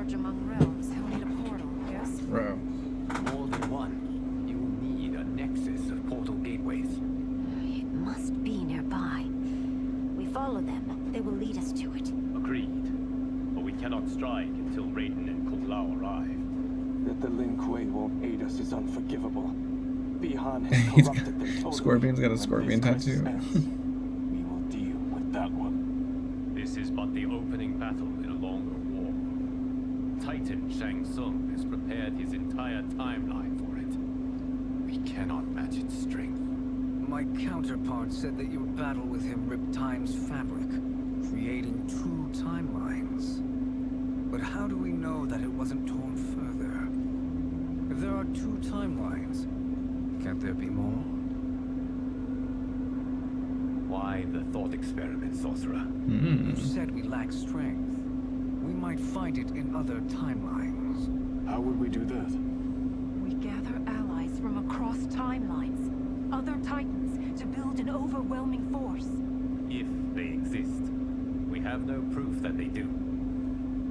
forge among realms, he'll need a portal, yes? Bro. More than one. You will need a nexus of portal gateways. It must be nearby. We follow them, they will lead us to it. Agreed. But we cannot strike until Raiden and Kung Lao arrive. That the Lin Kuei won't aid us is unforgivable. Bihan has corrupted them totally. Scorpion's got a scorpion tattoo. We will deal with that one. This is but the opening battle in a longer war. Titan Shang Tsung has prepared his entire timeline for it. We cannot match its strength. My counterpart said that your battle with him ripped time's fabric, creating two timelines. But how do we know that it wasn't torn further? If there are two timelines, can't there be more? Why the thought experiment, Sorcerer? You said we lack strength. We might find it in other timelines. How would we do that? We gather allies from across timelines, other titans, to build an overwhelming force. If they exist. We have no proof that they do.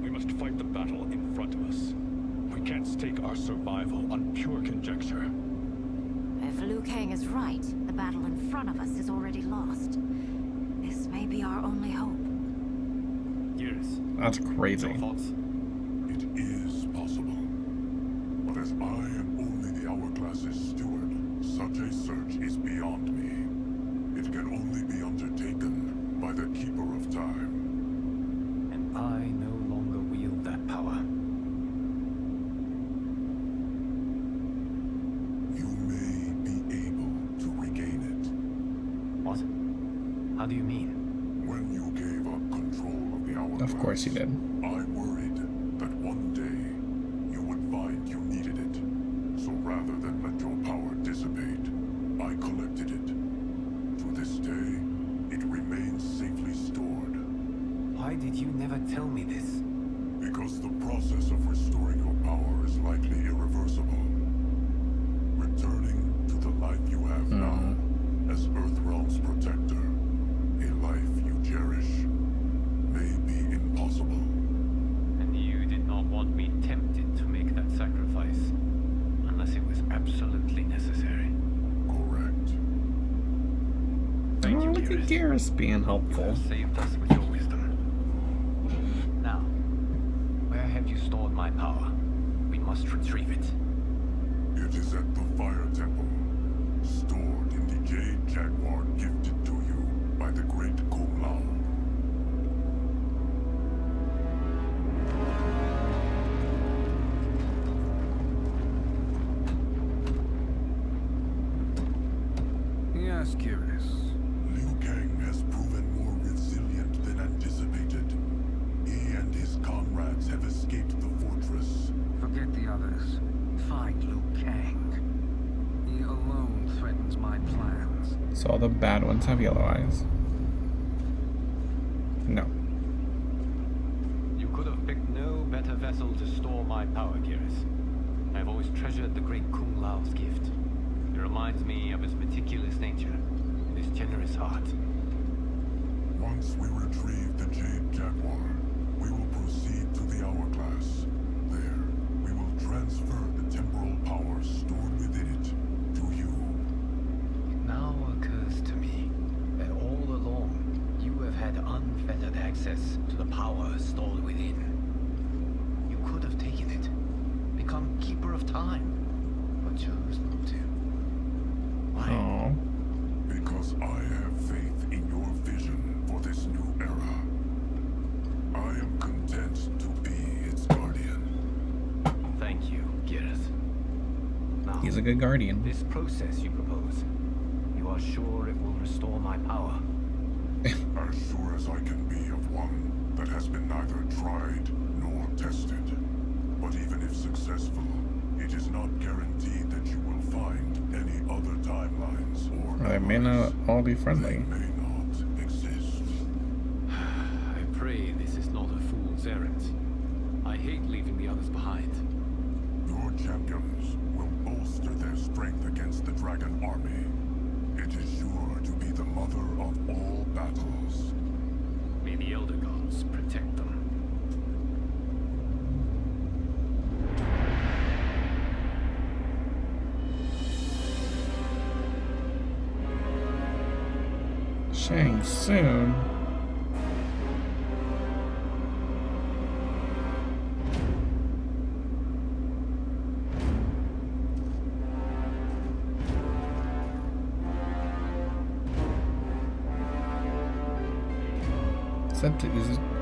We must fight the battle in front of us. We can't stake our survival on pure conjecture. If Liu Kang is right, the battle in front of us is already lost. This may be our only hope. Gears, That's crazy. your thoughts? It is possible. But as I am only the Hourglass's steward, such a search is beyond me. It can only be undertaken by the Keeper of Time. And I no longer wield that power. You may be able to regain it. What? How do you mean? When you gave up control of the Hourglass, Of course you did. I worried that one day you would find you needed it. So rather than let your power dissipate, I collected it. To this day, it remains safely stored. Why did you never tell me this? Because the process of restoring your power is likely irreversible. Returning to the life you have now, as Earthrealm's protector, a life you cherish, may be impossible. And you did not want me tempted to make that sacrifice, unless it was absolutely necessary. Correct. Thank you, Look at Gears. Garrus being You helpful. have saved us with your wisdom. Now, where have you stored my power? We must retrieve it. It is at the Fire Temple, stored in the Jade Jaguar gifted to you by the great Kung Lao. Yes, Gears. Liu Kang has proven more resilient than anticipated. He and his comrades have escaped the fortress. Forget the others. Find Liu Kang. He alone threatens my plans. So all the bad ones have yellow eyes. No. You could have picked no better vessel to store my power, Gears. I have always treasured the great Kung Lao's gift. It reminds me of his meticulous nature and his generous heart. Once we retrieve the Jade Jaguar, we will proceed to the Hourglass. There, we will transfer the temporal power stored within it to you. It now occurs to me that all along you have had unfettered access to the power stored within. You could have taken it, become Keeper of Time, but chose not to. Why? Oh. Because I have faith in your vision for this new era. I am content to be its guardian. Thank you, Gears. Now, He's a good guardian. this process you propose, you are sure it will restore my power? As sure as I can be of one that has been neither tried nor tested. But even if successful, it is not guaranteed that you will find any other timelines or They may not all be friendly. They may not exist. I pray this is not a fool's errand. I hate leaving the others behind. Your champions will bolster their strength against the dragon army. It is sure to be the mother of all battles. May the Elder Gods protect them. Dang, soon.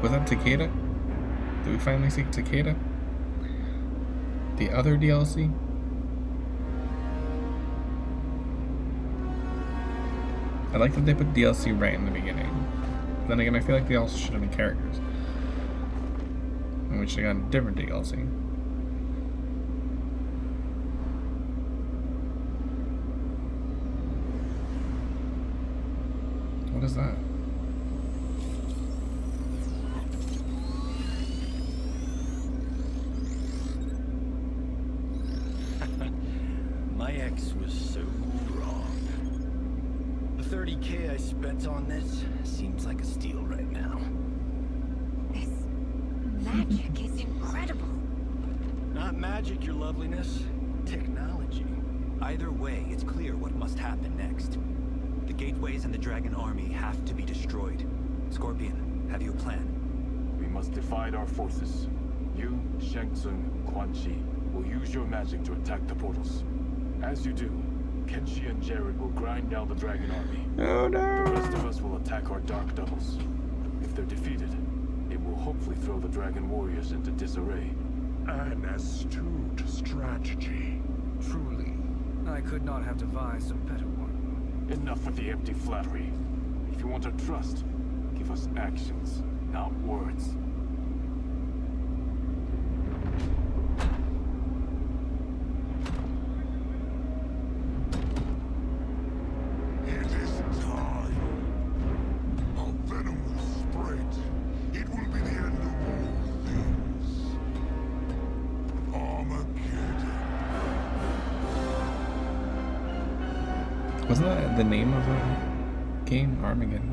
Was that Takeda? Did we finally see Takeda? The other DLC? I like that they put DLC right in the beginning. But then again, I feel like they also should have been characters. And we should have gotten different DLC. What is that? My ex was so wrong. The 30K I spent on this seems like a steal right now. This magic is incredible. Not magic, your loveliness. Technology. Either way, it's clear what must happen next. The gateways and the dragon army have to be destroyed. Scorpion, have you a plan? We must divide our forces. You, Shang Tsung, Quan Chi will use your magic to attack the portals. As you do, Kenshi and Jared will grind down the dragon army. Oh The no! rest of us will attack our dark doubles. If they're defeated, it will hopefully throw the dragon warriors into disarray. An astute strategy. Truly, I could not have devised a better one. Enough with the empty flattery. If you want our trust, give us actions, not words. It is time. A venom will spread. It will be the end of all things. Armageddon. Wasn't that the name of the game? Armageddon.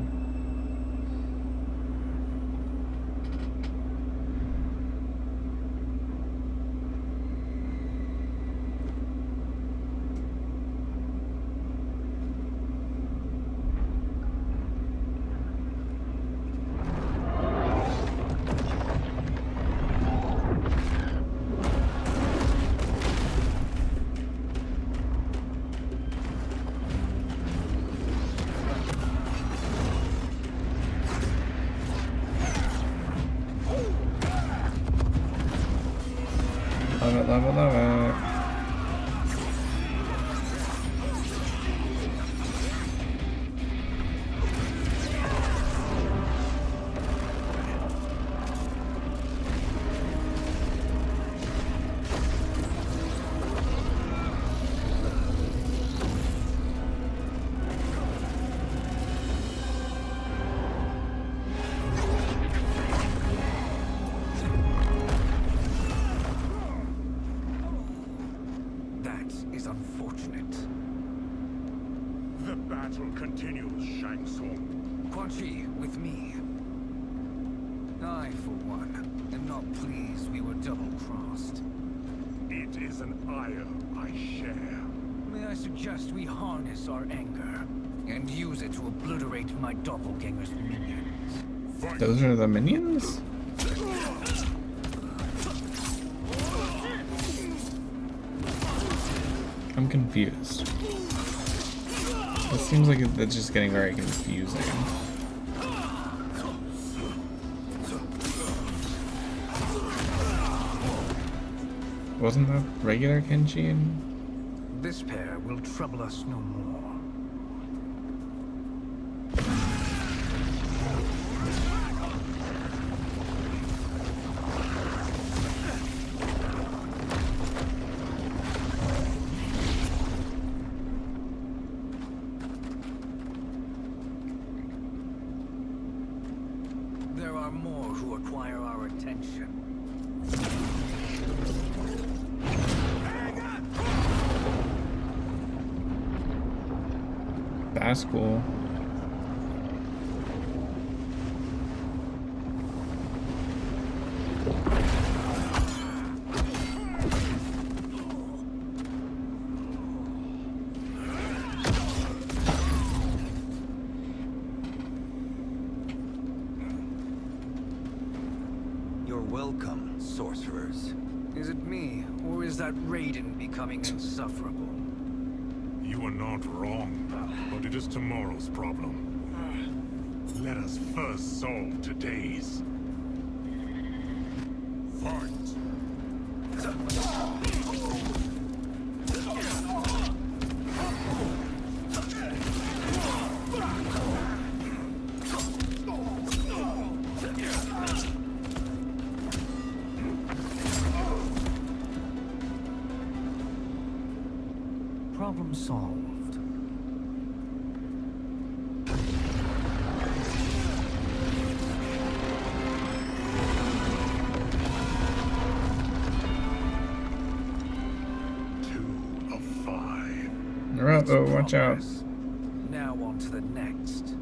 Love it, love it, love it. That is unfortunate. The battle continues, Shang Tsung. Quan Chi, with me. I, for one, am not pleased we were double-crossed. It is an ire I share. May I suggest we harness our anger and use it to obliterate my doppelganger's minions? Those are the minions? I'm confused. It seems like it's just getting very confusing. Wasn't that regular Kenshi and... This pair will trouble us no more. There are more who require our attention. That's cool. Welcome, sorcerers. Is it me, or is that Raiden becoming insufferable? You are not wrong, but it is tomorrow's problem. Let us first solve today's. Fight! Problem solved. Uh-oh, watch out. Now on to the next.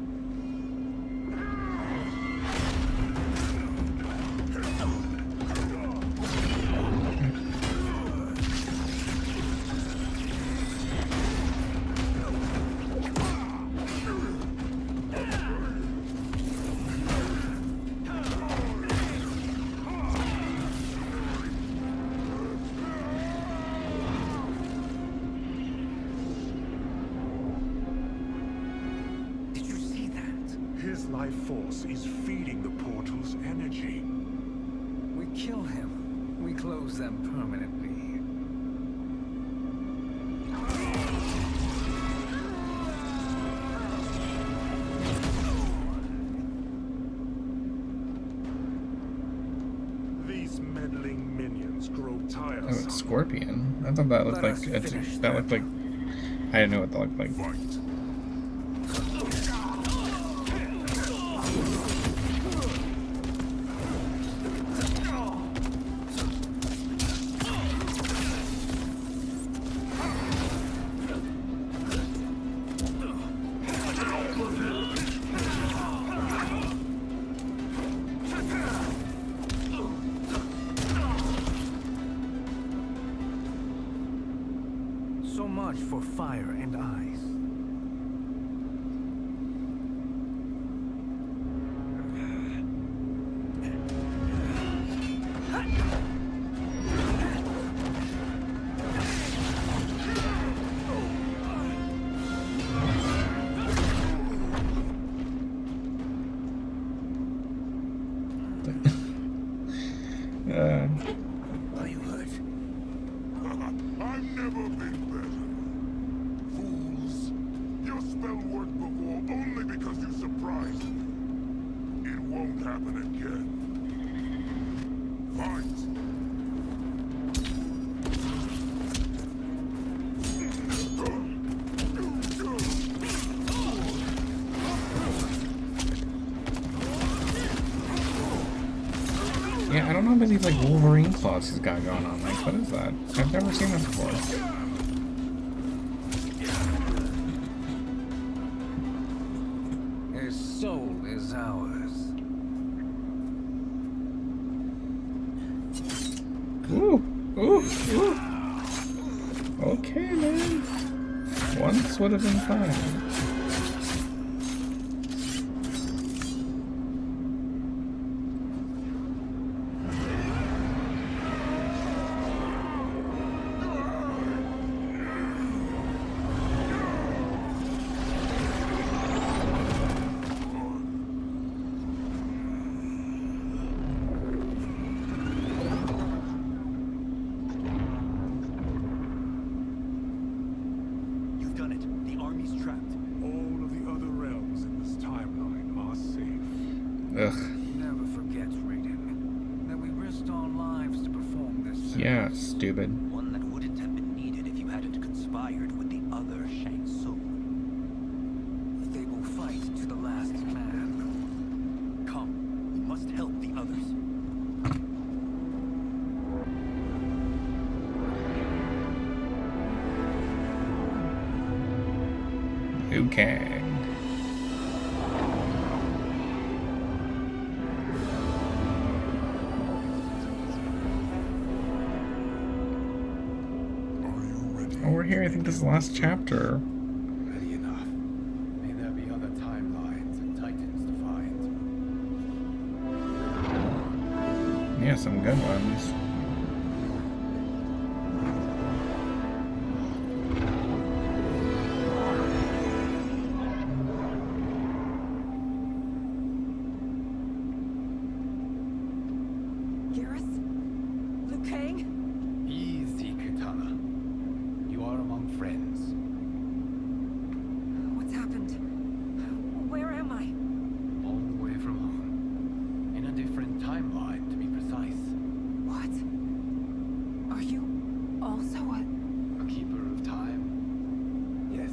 His life force is feeding the portal's energy. We kill him. We close them permanently. These meddling minions grow tiresome. Oh, it's Scorpion. I thought that looked like that looked like I didn't know what that looked like. Fight. So much for fire and ice. Are you hurt? I've never been better. Fools. Your spell worked before only because you surprised me. It won't happen again. Fight! Yeah, I don't know about these like Wolverine claws he's got going on. Like, what is that? I've never seen that before. His soul is ours. Ooh, ooh, ooh. Okay, man. Once would have been fine. Ugh. Never forget, Raiden, that we risked our lives to perform this. Yeah, stupid. One that wouldn't have been needed if you hadn't conspired with the other Shang Tsung. They will fight to the last man. Come, we must help the others. Liu Kang. Oh, we're here. I think this is the last chapter. Ready enough. May there be other timelines and titans to find. Yeah, some good ones. Easy, Kitana. You are among friends. What's happened? Where am I? Long way from home. In a different timeline, to be precise. What? Are you also A keeper of time? Yes.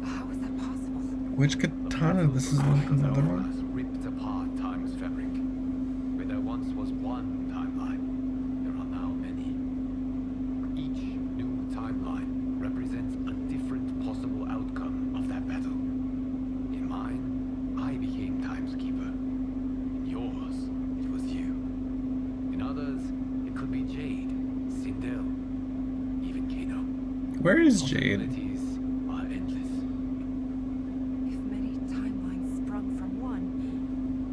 How is that possible? Which katana? This is another one? Has ripped apart time's fabric. Where there once was one timeline, there are now many. Each new timeline represents a different possible outcome of that battle. In mine, I became Time's Keeper. In yours, it was you. In others, it could be Jade, Sindel, even Kano. Where is Jade? Possibilities are endless. If many timelines sprung from one,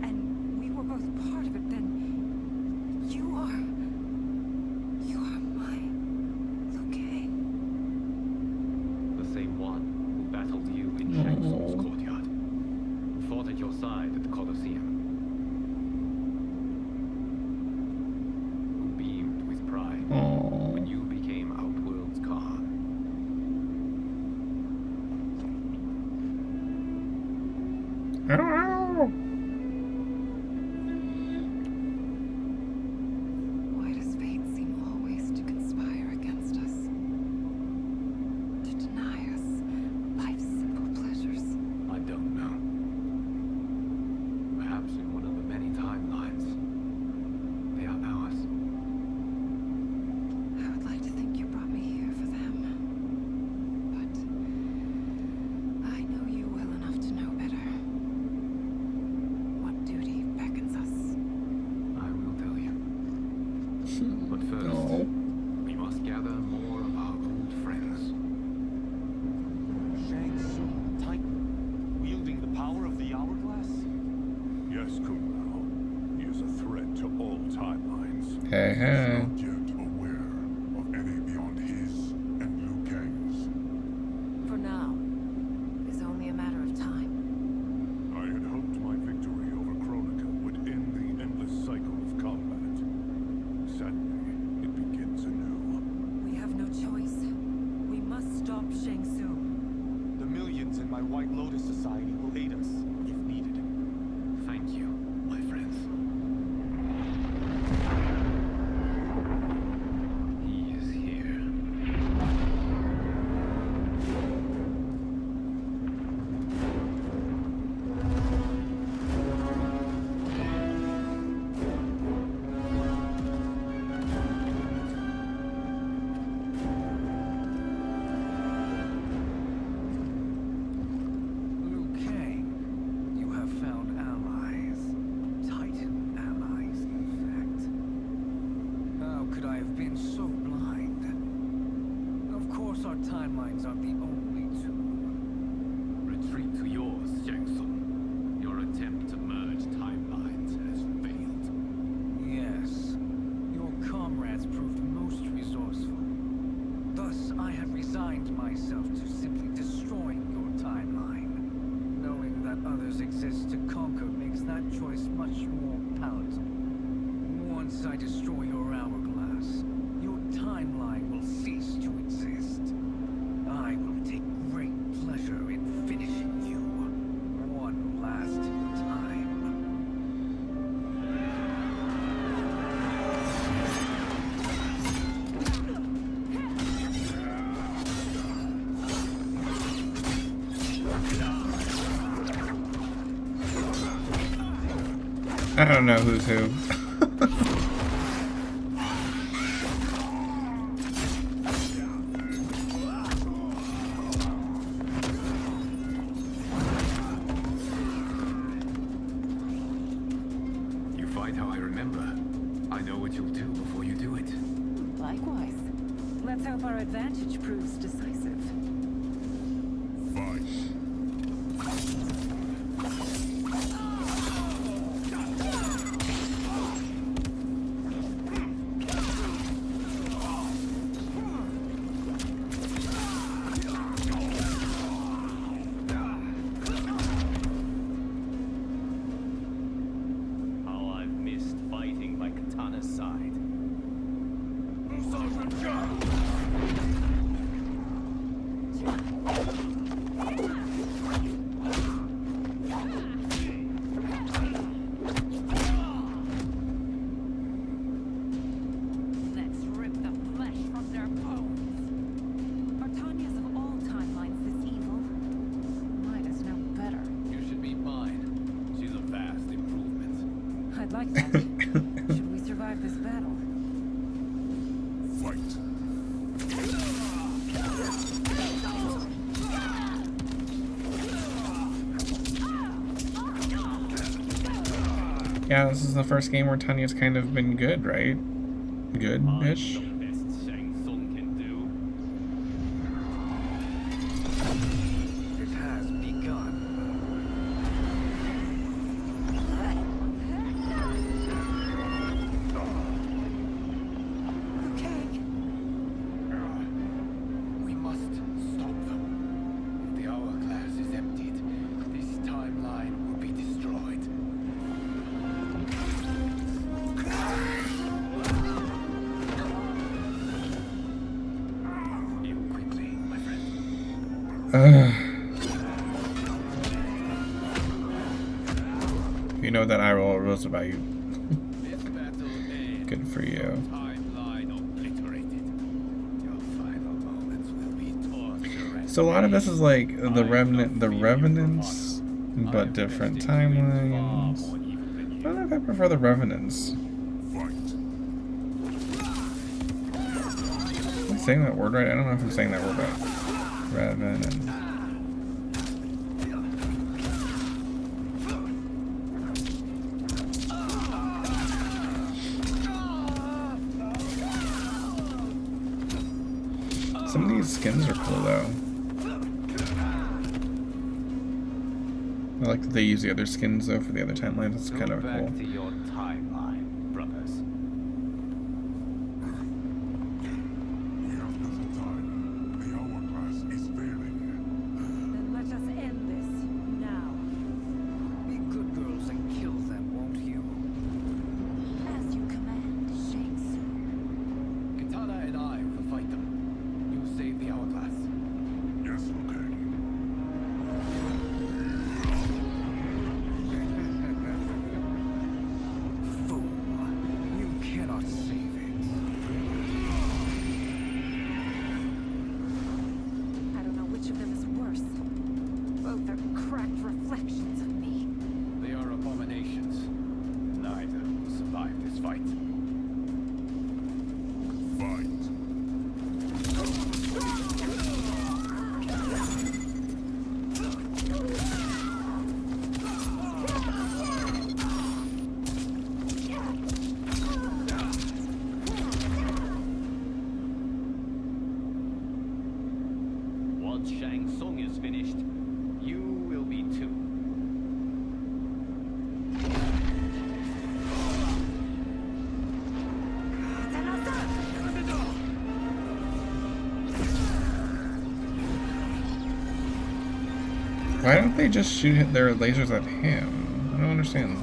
and we were both part of it, then you are my Liu Kang. The same one who battled you in Shang Tsung's courtyard, who fought at your side at the Colosseum, who beamed with pride when you became Outworld's Khan. Why does fate seem always to conspire against us? To deny us life's simple pleasures? I don't know. Perhaps in one of the many timelines, they are ours. I would like to think you brought me here for them. But I know you well enough to know better. What duty beckons us? I will tell you. But first, we must gather more of our old friends. Shang Tsung Titan, wielding the power of the hourglass? Yes, Kung Lao. He is a threat to all timelines. Hey, hey. Not yet aware of any beyond his and Liu Kang's. For now, it's only a matter of time. I had hoped my victory over Kronika would end the endless cycle of combat. Sadly, it begins anew. We have no choice. We must stop Shang Tsung. The millions in my White Lotus Society will aid us, if needed. Thank you, my friends. He is here. Liu Kang, you have found allies. Titan allies, in fact. How could I have been so blind? Of course our timelines are the only two. Retreat to yours, Shang Tsung. Your attempt to merge timelines has failed. Yes, your comrades proved most resourceful. Thus, I have resigned myself to simply destroying your timeline. Knowing that others exist to conquer makes that choice much more palatable. Once I destroy your hourglass, your timeline will cease to exist. I will take great pleasure in finishing you one last time. I don't know who's who. You fight how I remember. I know what you'll do before you do it. Likewise. Let's hope our advantage proves decisive. Fight. I'd like that. Should we survive this battle? Fight. Yeah, this is the first game where Tanya's kind of been good, right? Good-ish? It has begun. We must stop them. If the hourglass is emptied, this timeline will be destroyed. Heal quickly, my friend. You know that I roll rules about you. This battle ends. Good for you. Timeline obliterated. Your final moments will be torture. So a lot of this is like the Revenants, but different timelines. I don't know if I prefer the Revenants. Fight. Am I saying that word right? I don't know if I'm saying that word right. Revenant. Some of these skins are cool though. I like that they use the other skins though for the other timelines. It's kind of Go back cool. to your timeline, brothers. We have little time. The hourglass is failing. Then let us end this now. Be good girls and kill them, won't you? As you command, Shang Tsung. Katana and I will fight them. You will save the hourglass. Yes, okay. Fool. You cannot save it. I don't know which of them is worse. Both are cracked reflections of me. They are abominations. Neither will survive this fight. Fight. Once Shang Tsung is finished, you will be too. Why don't they just shoot their lasers at him? I don't understand.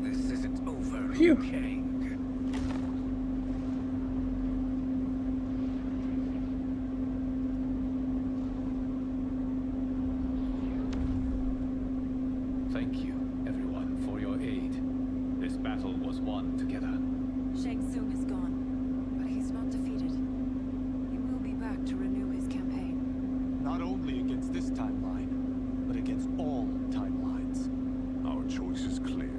This isn't over, Phew. Kang. Thank you, everyone, for your aid. This battle was won together. Shang Tsung is gone, but he's not defeated. He will be back to renew his campaign. Not only against this timeline, but against all timelines. Our choice is clear.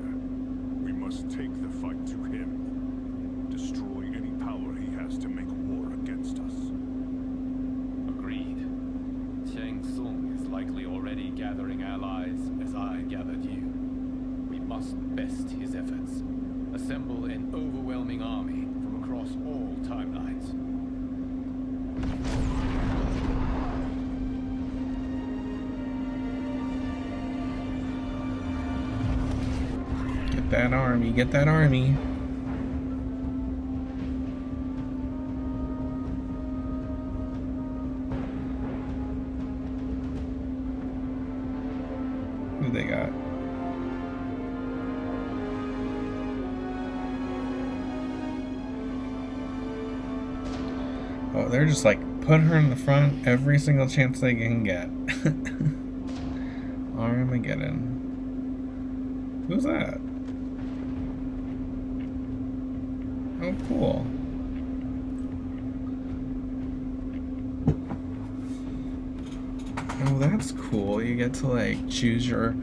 We must take the fight to him. Destroy any power he has to make war against us. Agreed. Shang Tsung is likely already gathering allies as I gathered you. We must best his efforts. Assemble an overwhelming army from across all timelines. Get that army, get that army. Who they got? Oh, they're just like, put her in the front every single chance they can get. Armageddon. Who's that? Oh, cool. Oh, that's cool. You get to, like, choose your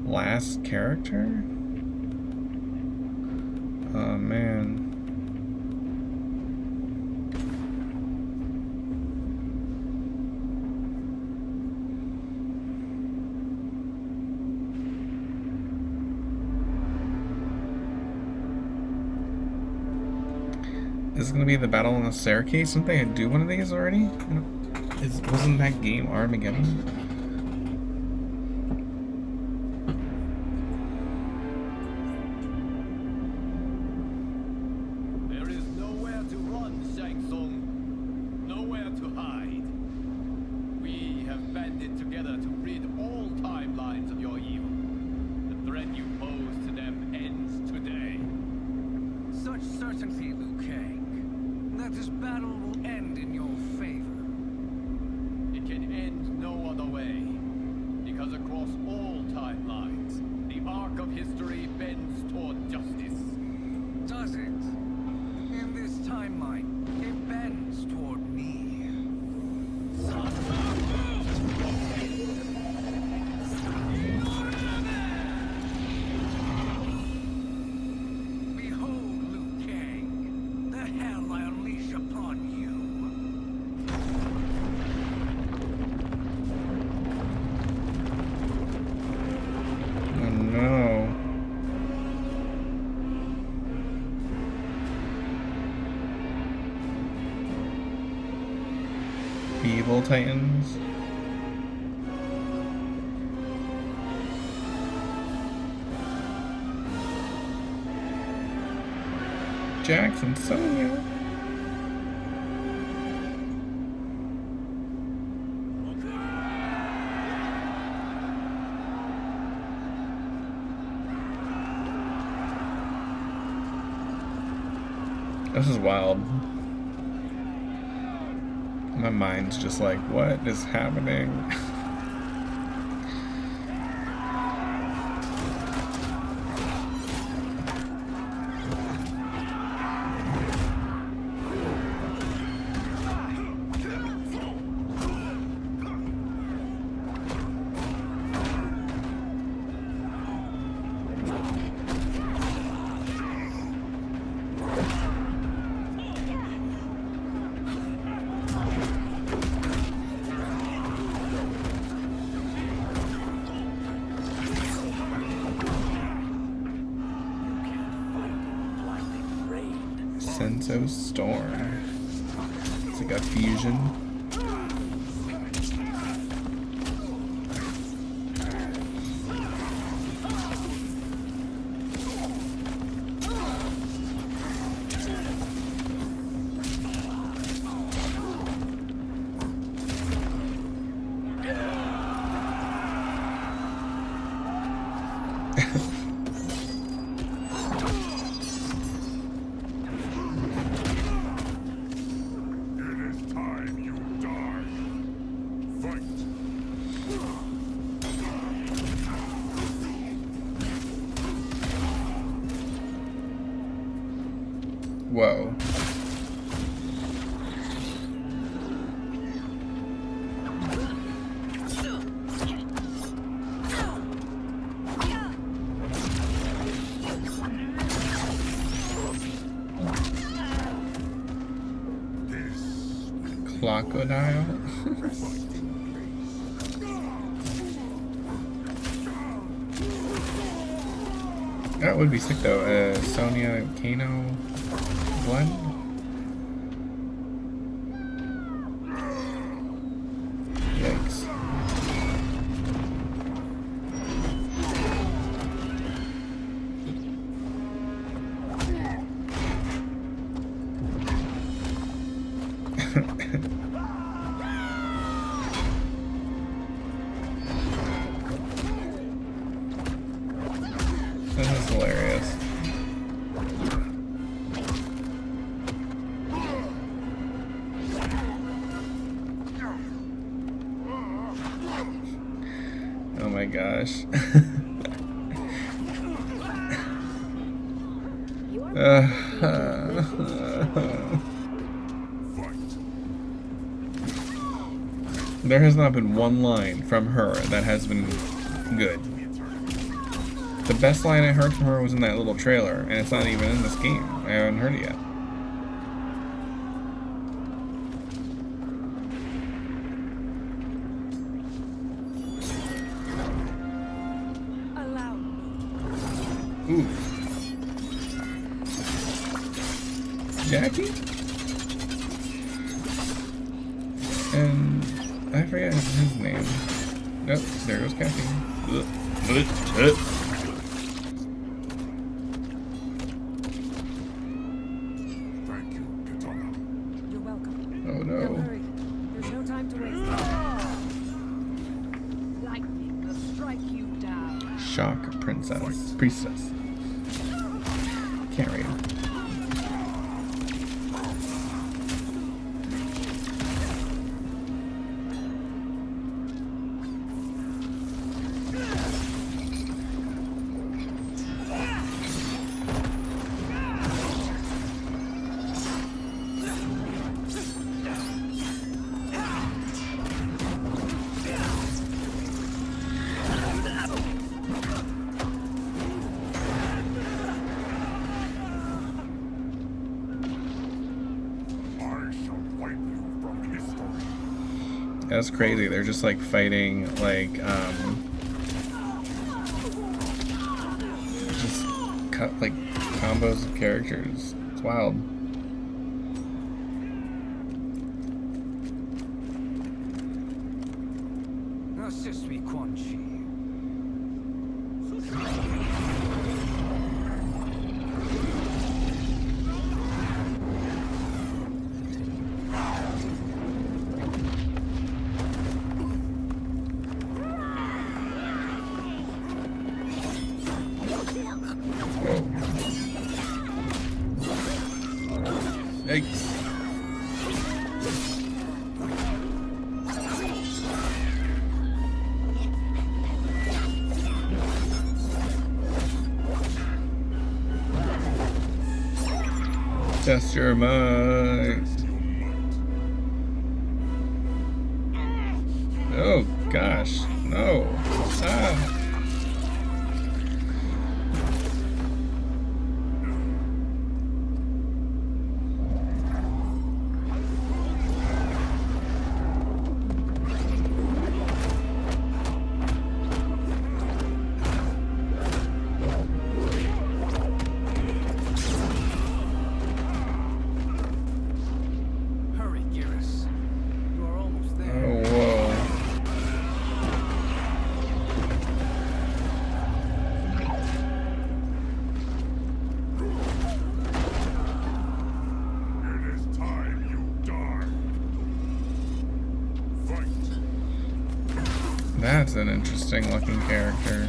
last character? Oh, man. Is it gonna be the battle on the staircase? Didn't they do one of these already? Wasn't that game Armageddon? There is nowhere to run, Shang Tsung. Nowhere to hide. We have banded together to rid all timelines of your evil. The threat you pose to them ends today. Such certainty, Liu Kang, that this battle will end in your favor. It can end no other way. Because across all timelines, the arc of history bends toward justice. Does it? In this timeline, it bends toward me. Behold, Liu Kang, the hell I unleash upon you. Oh no. Evil Titans. Jackson, Sonya. This is wild. My mind's just like, what is happening? Senso Storm. It's like a fusion. Whoa. Crocodile. That would be sick though. Sonya Kano blend. Yikes. This is hilarious. Oh my gosh. There has not been one line from her that has been good. The best line I heard from her was in that little trailer, and it's not even in this game. I haven't heard it yet. Allow me. Ooh. Jackie? And I forget his name. Nope, there goes Kathy. Thank you, Katana. You're welcome. Oh Now no. hurry. There's no time to waste. Lightning will strike you down. Shock priestess. Can't read. That's crazy. They're just like fighting like just like combos of characters. It's wild. Assist me, Quan Chi. Yikes. Test your might. Oh gosh, no. Ah. Hurry, Geras. You are almost there. Oh, whoa. It is time you die. Fight. That's an interesting looking character.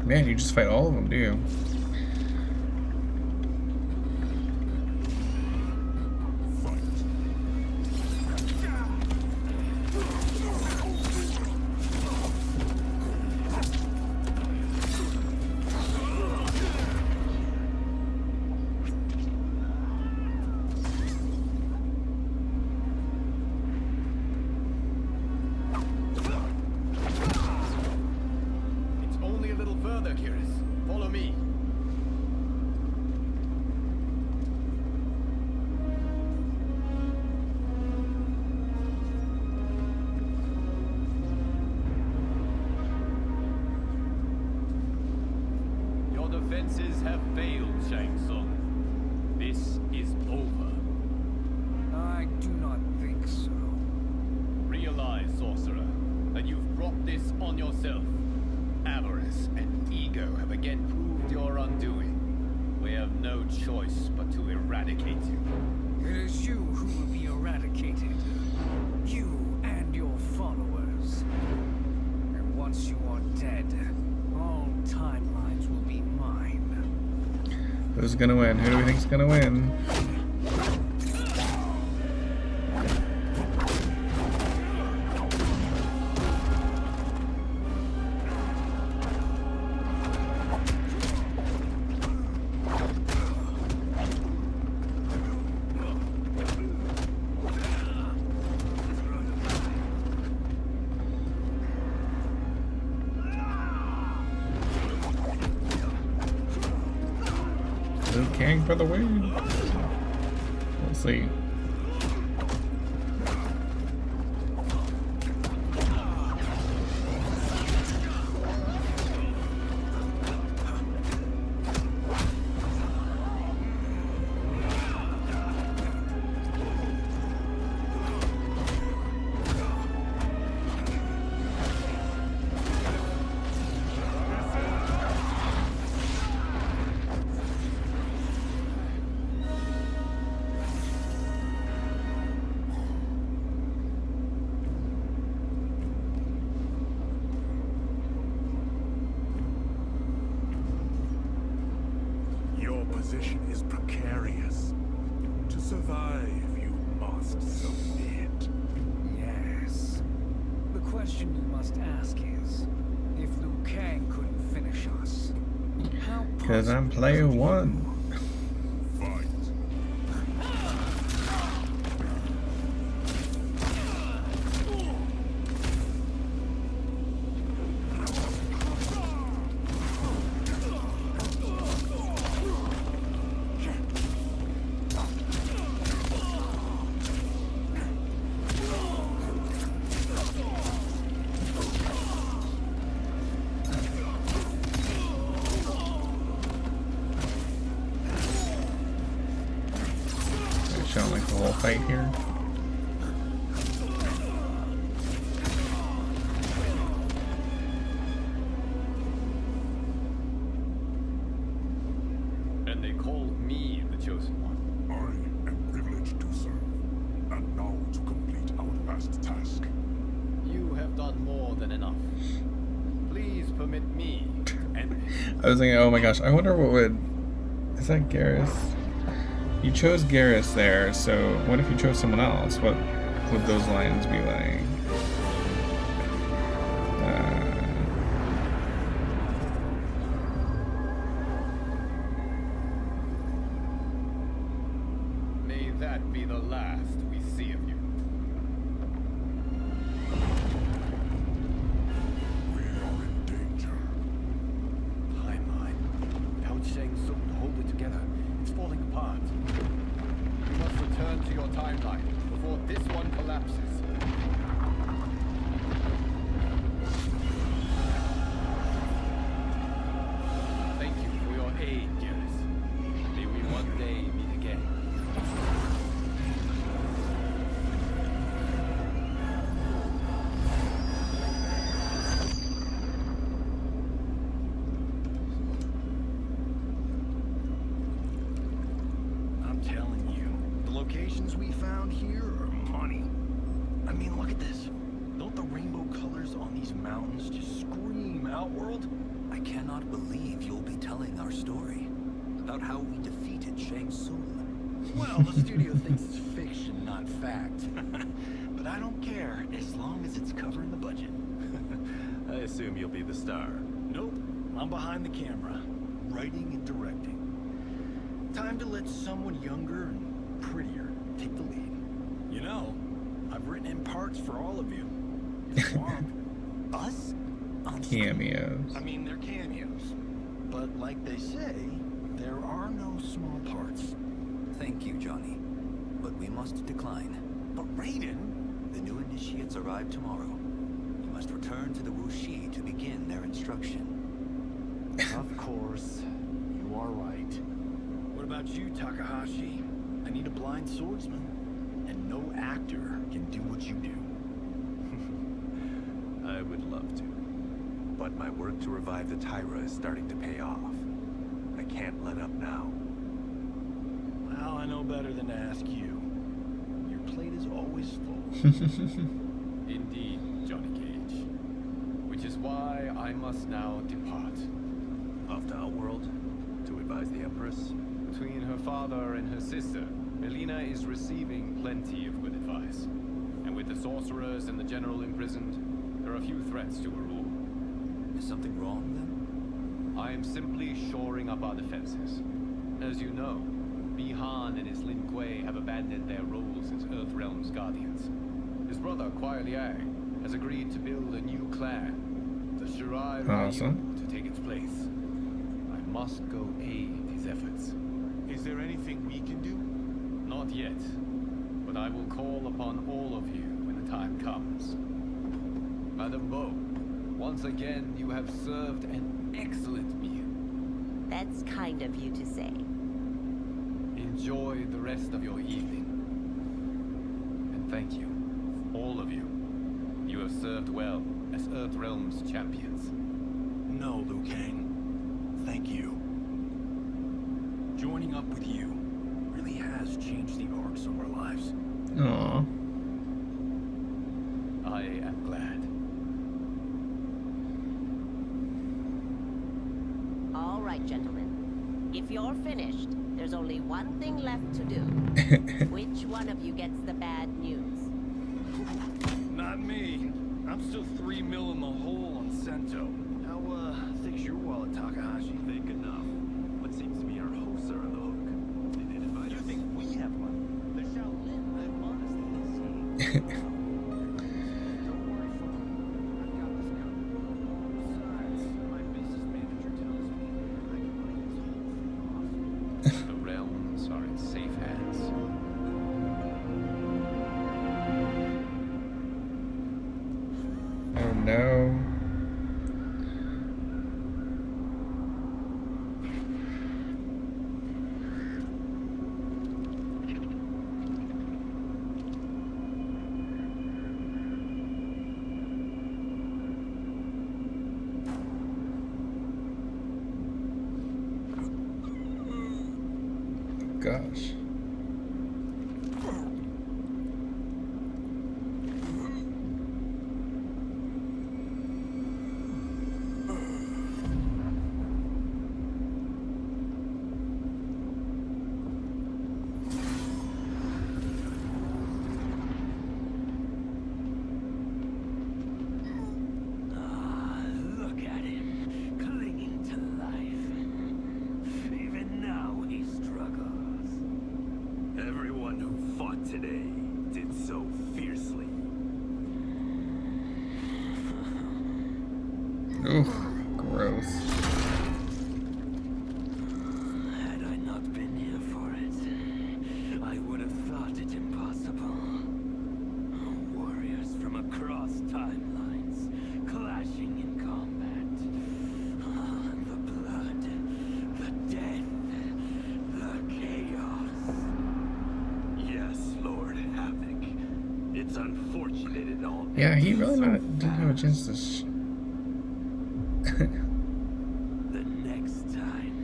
Man, you just fight all of them, do you? It's only a little further, Kiris. Follow me. Your defenses have failed, Shang Tsung. This is over. I do not think so. Realize, sorcerer, that you've brought this on yourself. Avarice and ego have again proved your undoing. We have no choice but to eradicate you. It is you who will be eradicated. You and your followers. And once you are dead, all timelines will be mine. Who's gonna win? Who do we think's gonna win? Liu Kang for the win. We'll see. Your position is precarious. To survive, you must submit. Yes. The question you must ask is, if Liu Kang couldn't finish us, how Because I'm possibly player could he? one. Fight. Showing like the whole fight here. And they called me the Chosen One. I am privileged to serve. And now to complete our last task. You have done more than enough. Please permit me to end this. I was thinking, oh my gosh, I wonder what would... Is that Garrus? You chose Garrus there, so what if you chose someone else? What would those lines be like? May that be the last we see of you. We are in danger. Timeline. Without Shang Tsung to hold it together, it's falling apart. You must return to your timeline before this one collapses. Thank you for your aid, Garrus. May we one day meet again. I'm telling you, the locations we found here are money. I mean, look at this. Don't the rainbow colors on these mountains just scream Outworld? I cannot believe you'll be telling our story about how we defeated Shang Tsung. Well, the studio thinks it's fiction, not fact. But I don't care, as long as it's covering the budget. I assume you'll be the star. Nope, I'm behind the camera, writing and directing. Time to let someone younger and prettier take the lead. You know, I've written in parts for all of you. If you want. Us? Cameos. I mean, they're cameos. But like they say, there are no small parts. Thank you, Johnny. But we must decline. But Raiden? The new initiates arrive tomorrow. You must return to the Wuxi to begin their instruction. Of course, you are right. What about you, Takahashi? I need a blind swordsman. And no actor can do what you do. I would love to. But my work to revive the Tyra is starting to pay off. I can't let up now. Well, I know better than to ask you. Your plate is always full. Indeed, Johnny Cage. Which is why I must now depart. Off to Outworld to advise the Empress. Between her father and her sister, Melina is receiving plenty of good advice. And with the sorcerers and the general imprisoned, there are few threats to her rule. Is something wrong then? I am simply shoring up our defenses. As you know, Bihan and his Lin Kuei have abandoned their roles as Earthrealm's guardians. His brother, Kuai Liang, has agreed to build a new clan, the Shirai Ryu, to take its place. I must go aid his efforts. Is there anything we can do? Not yet, but I will call upon all of you when the time comes. Madame Bo, once again you have served an excellent meal. That's kind of you to say. Enjoy the rest of your evening. And thank you, all of you. You have served well as Earthrealm's champions. No, Liu Kang. Thank you. Joining up with you really has changed the arcs of our lives. Aww. I am glad. All right, gentlemen. If you're finished, there's only one thing left to do. Which one of you gets the bad news? Not me. I'm still 3 mil in the hole on Sento. How thick's your wallet, Takahashi? Thick enough. What seems to be our hosts are on the hook. They did invite us. You think we have money? The Shaolin live honestly. Don't worry, Fong. I've got this covered. Besides, my business manager tells me I can write this whole thing off. The realms are in safe hands. Oh no. Gosh. Look at him, clinging to life. Even now he struggles. Everyone who fought today did so fiercely. Ooh, gross. Had I not been here for it, I would have thought it impossible. Warriors from across timelines, clashing in combat. The blood, the death, the chaos. Yes, Lord Havoc. It's unfortunate it all. Yeah, he ends really so didn't have a chance to. The next time,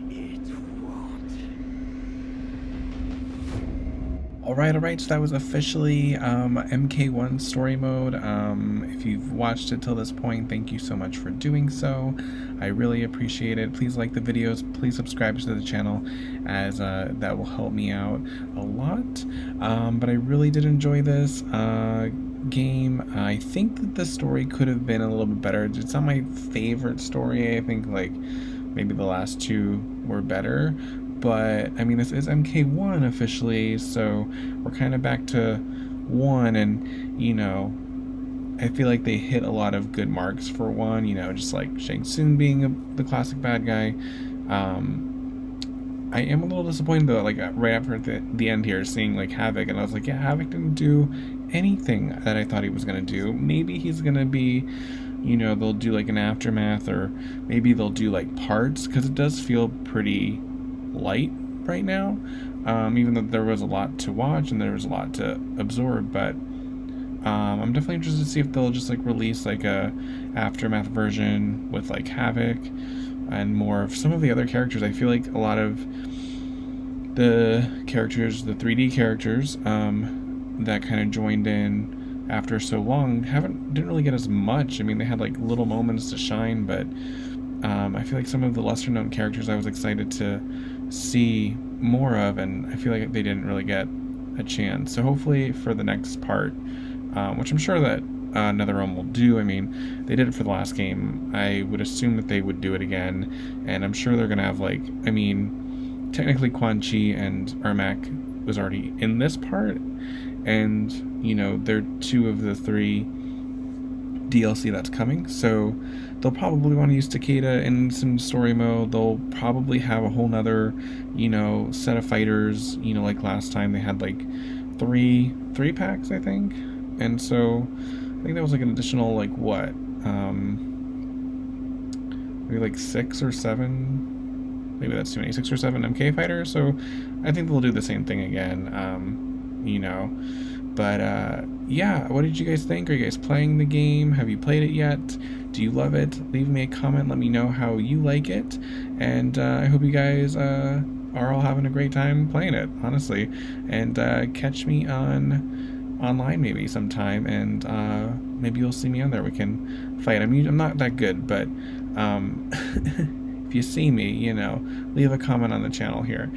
it won't. Alright, so that was officially MK1 story mode. If you've watched it till this point, thank you so much for doing so. I really appreciate it. Please like the videos, please subscribe to the channel, as that will help me out a lot. But I really did enjoy this game. I think that the story could have been a little bit better. It's not my favorite story. I think like maybe the last two were better. But I mean, this is MK1 officially, so we're kind of back to 1, and you know, I feel like they hit a lot of good marks for 1. You know, just like Shang Tsung being the classic bad guy. I am a little disappointed though, like right after the end here, seeing like Havoc, and I was like, yeah, Havoc didn't do anything that I thought he was gonna do. Maybe he's gonna be, you know, they'll do like an aftermath, or maybe they'll do like parts, because it does feel pretty light right now, even though there was a lot to watch and there was a lot to absorb. But I'm definitely interested to see if they'll just like release like a aftermath version with like Havoc and more of some of the other characters. I feel like a lot of the characters, the 3D characters that kind of joined in after so long didn't really get as much. I mean, they had like little moments to shine, but I feel like some of the lesser known characters I was excited to see more of, and I feel like they didn't really get a chance. So hopefully for the next part, which I'm sure that NetherRealm will do. I mean, they did it for the last game. I would assume that they would do it again, and I'm sure they're gonna have, like, I mean, technically Quan Chi and Ermac was already in this part, and, you know, they're 2 of the 3 DLC that's coming, so they'll probably want to use Takeda in some story mode. They'll probably have a whole nother, you know, set of fighters, you know, like last time they had like three packs, I think. And so I think that was like an additional, like, what, maybe like 6 or 7, maybe that's too many, 6 or 7 MK fighters. So I think they'll do the same thing again, you know. But yeah, what did you guys think? Are you guys playing the game? Have you played it yet? Do you love it? Leave me a comment. Let me know how you like it. And I hope you guys are all having a great time playing it, honestly. And catch me online maybe sometime, and maybe you'll see me on there. We can fight. I mean, I'm not that good, but if you see me, you know, leave a comment on the channel here.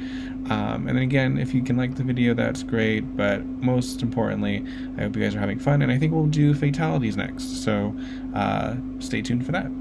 And then again, if you can like the video, that's great, but most importantly, I hope you guys are having fun, and I think we'll do fatalities next, so stay tuned for that.